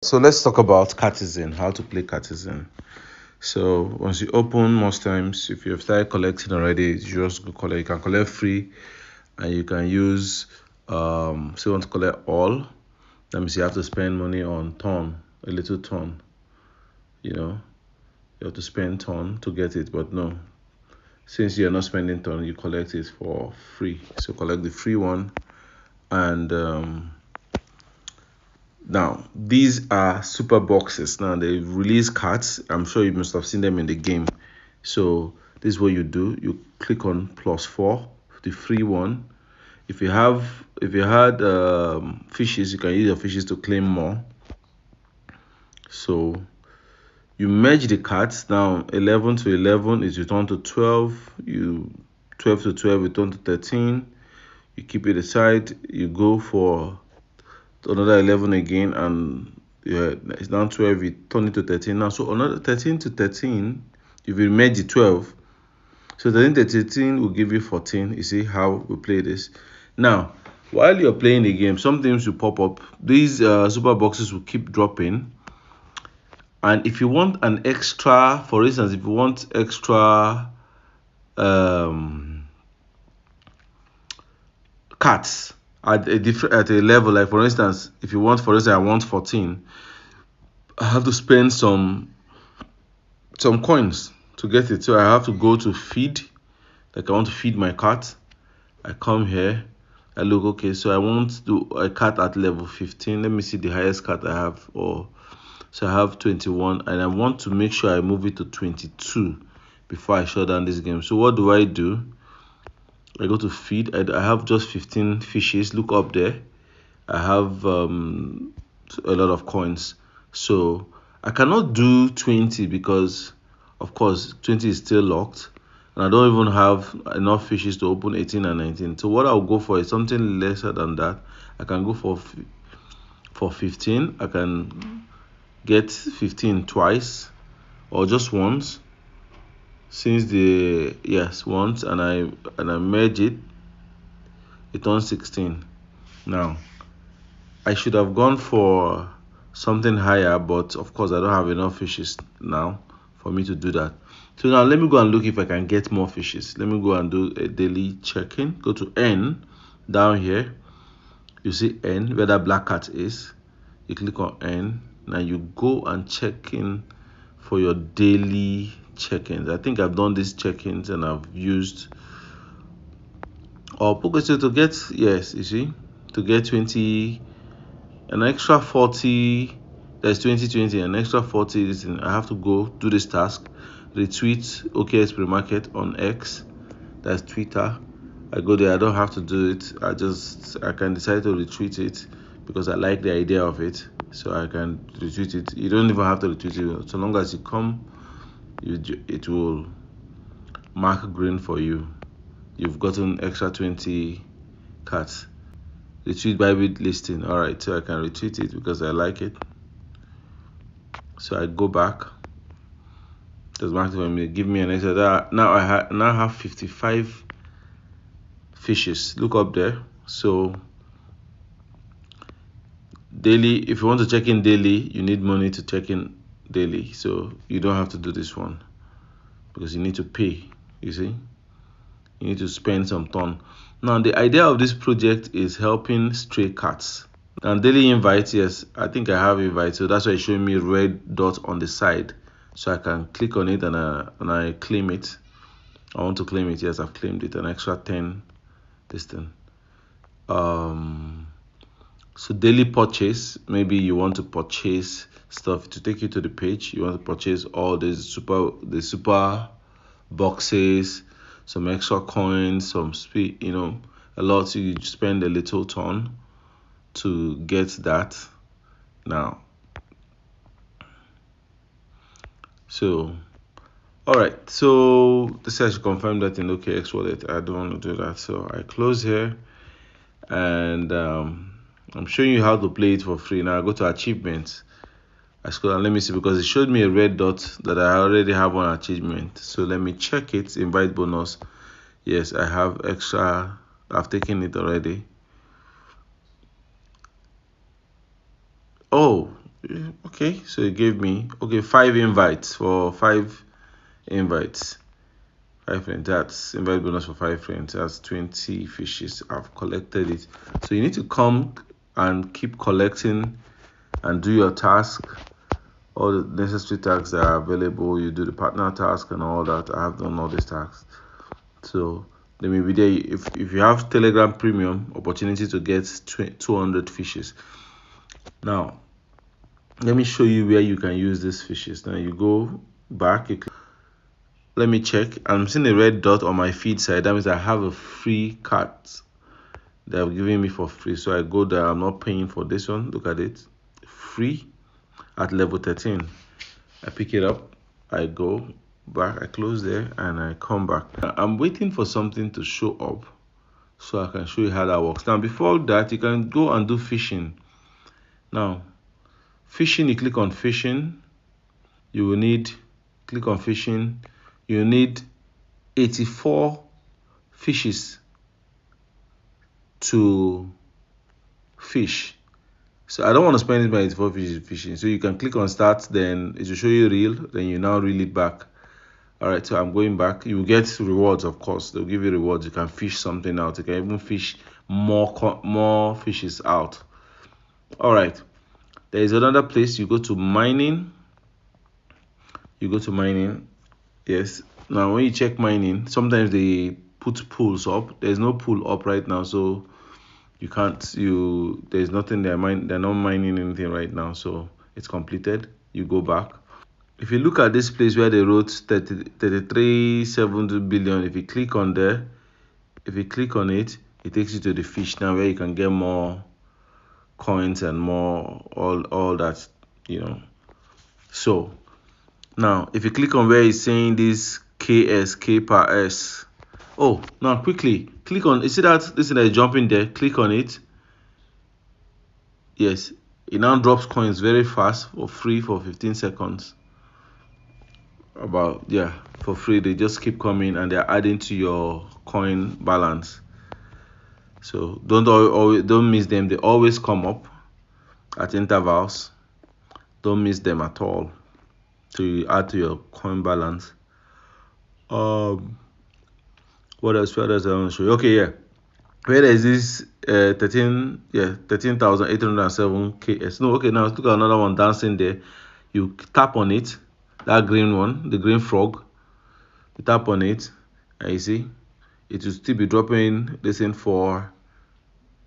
So let's talk about Catizen, how to play Catizen. So once you open, most times if you've started collecting already, you just go collect. You can collect free, and you can use so you want to collect all. That means you have to spend money on ton, a little ton. You know, you have to spend ton to get it, but no. Since you're not spending ton, you collect it for free. So collect the free one, and now, these are super boxes. Now, they release cards. I'm sure you must have seen them in the game. So, this is what you do. You click on +4, the free one. If you had fishes, you can use your fishes to claim more. So, you merge the cards. Now, 11 to 11 is returned to 12. 12 to 12 return to 13. You keep it aside. You go for another 11 again, and yeah, it's now 12. You turn it to 13 now. So another 13 to 13, if you merge the 12, so 13 to 13 will give you 14. You see how we play this. Now, while you're playing the game, some things will pop up. These super boxes will keep dropping. And if you want an extra, for instance, if you want extra cards at a level, like for instance, if you want, for instance, I want 14, I have to spend some coins to get it. So I have to go to feed. Like I want to feed my cat. I come here. I look, okay, so I want to a cat at level 15. Let me see the highest cat I have. So I have 21, and I want to make sure I move it to 22 before I shut down this game. So what do? I go to feed. I have just 15 fishes. Look up there. I have a lot of coins. So I cannot do 20 because, of course, 20 is still locked. And I don't even have enough fishes to open 18 and 19. So what I'll go for is something lesser than that. I can go for 15. I can get 15 twice or just once. Since once, and I merge it, it turns 16. Now I should have gone for something higher, but of course I don't have enough fishes now for me to do that. So now let me go and look if I can get more fishes. Let me go and do a daily check-in. Go to N down here. You see N where that black cat is. You click on N. Now you go and check in for your daily check-ins. I think I've done these check-ins and I've used to get, yes, you see, to get 20, an extra 40. There's 2020, an extra 40. Listen, I have to go do this task, retweet OKX pre-market on X, that's Twitter. I go there. I don't have to do it. I can decide to retweet it because I like the idea of it, so I can retweet it. You don't even have to retweet it. So long as you come, it will mark green for you. You've gotten extra 20 cards. Retweet Bybit listing. All right, so I can retweet it because I like it. So I go back. Just mark it for me. Give me an extra. Now I now have 55 fishes. Look up there. So daily, if you want to check in daily, you need money to check in daily. So you don't have to do this one because you need to pay. You see, you need to spend some ton. Now the idea of this project is helping stray cats. And daily invite, yes, I think I have invite, so that's why it's showing me red dot on the side, so I can click on it and I claim it. I want to claim it. Yes, I've claimed it. An extra 10 this thing. So daily purchase, maybe you want to purchase stuff to take you to the page. You want to purchase all the super boxes, some extra coins, some speed, a lot. So you spend a little ton to get that. Now, so all right, so this I should confirm that in OKX wallet. I don't want to do that, so I close here, and I'm showing you how to play it for free. Now I go to achievements. I scroll and let me see, because it showed me a red dot that I already have one achievement. So let me check it. Invite bonus. Yes, I have extra. I've taken it already. Oh, Okay, so it gave me 5 invites for 5 invites. 5 friends. That's invite bonus for 5 friends. That's 20 fishes. I've collected it. So you need to come and keep collecting and do your task. All the necessary tasks that are available. You do the partner task and all that. I have done all these tasks. So they may be there. If you have Telegram Premium, opportunity to get 200 fishes. Now let me show you where you can use these fishes. Now you go back. Let me check. I'm seeing a red dot on my feed side. That means I have a free card they have given me for free. So I go there. I'm not paying for this one. Look at it. Free at level 13. I pick it up. I go back. I close there and I come back. I'm waiting for something to show up so I can show you how that works. Now before that, you can go and do fishing. Now fishing, you click on fishing. You will need, click on fishing. You need 84 fishes to fish. So I don't want to spend it by 84 fishes fishing. So you can click on start, then it will show you reel, then you now reel it back. All right, so I'm going back. You get rewards, of course. They'll give you rewards. You can fish something out. You can even fish more fishes out. All right. There is another place. You go to mining. Yes. Now when you check mining, sometimes they put pools up. There's no pool up right now, so you can't. There's nothing there. They're not mining anything right now, so it's completed. You go back. If you look at this place where they wrote 33.70 billion, if you click on there, if you click on it, it takes you to the fish now where you can get more coins and more all that, So now if you click on where it's saying this K per S. Oh, now quickly click on, you see that this thing that is jumping there, click on it. Yes, it now drops coins very fast for free for 15 seconds. For free. They just keep coming and they're adding to your coin balance. So don't miss them. They always come up at intervals. Don't miss them at all. So you add to your coin balance. What else I want to show you? Okay, yeah. Where is this 13,807 KS? No, okay, now let's look at another one dancing there. You tap on it, that green one, the green frog. You tap on it, and you see it will still be dropping this in for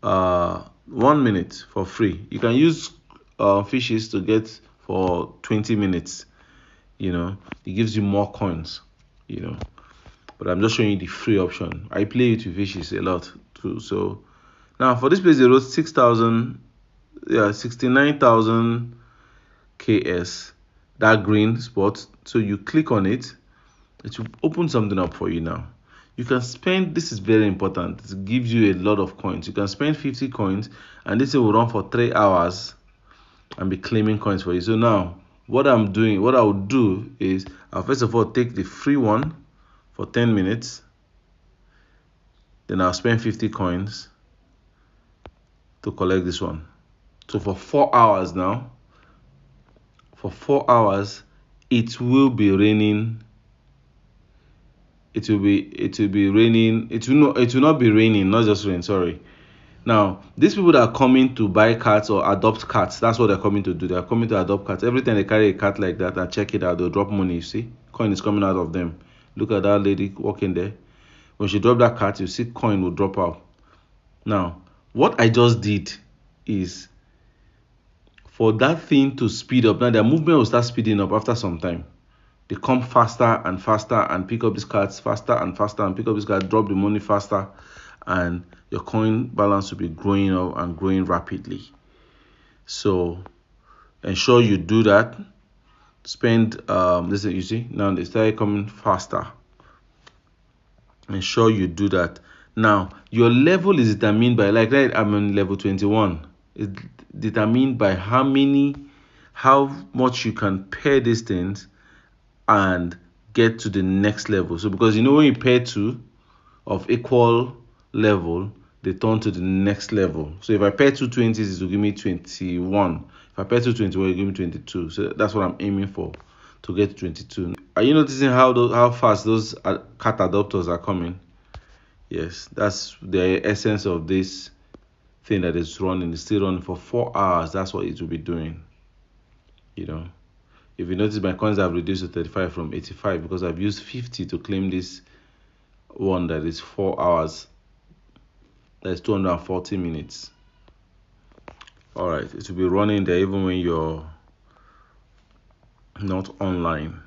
1 minute for free. You can use fishes to get for 20 minutes. It gives you more coins. But I'm just showing you the free option. I play it with fishes a lot too. So now for this place they wrote 69,000 KS, that green spot. So you click on it, it will open something up for you now. You can spend, this is very important, it gives you a lot of coins. You can spend 50 coins and this will run for 3 hours and be claiming coins for you. So now what I would do is I'll first of all take the free one for 10 minutes. Then I'll spend 50 coins to collect this one. So for 4 hours now, it will be raining. It will be raining. It will not be raining, not just rain, sorry. Now, these people that are coming to buy cats or adopt cats, that's what they're coming to do. They're coming to adopt cats. Every time they carry a cat like that and check it out, they'll drop money, you see? Coin is coming out of them. Look at that lady walking there. When she dropped that cat, you see coin will drop out. Now, what I just did is for that thing to speed up. Now, their movement will start speeding up after some time. They come faster and faster and pick up these cards faster and faster and pick up this card, drop the money faster, and your coin balance will be growing up and growing rapidly. So ensure you do that. Spend listen, you see now they started coming faster. Ensure you do that. Now your level is determined by, like that I'm on level 21. It's determined by how much you can pair these things and get to the next level. So because when you pair two of equal level, they turn to the next level. So if I pair two 20s, it will give me 21. If I pair two 21, it will give me 22. So that's what I'm aiming for, to get 22. Are you noticing how fast those cat adopters are coming? Yes, that's the essence of this thing that is running. It's still running for 4 hours. That's what it will be doing. You know, if you notice, my coins have reduced to 35 from 85 because I've used 50 to claim this one that is 4 hours. That's 240 minutes. All right, it will be running there even when you're not online.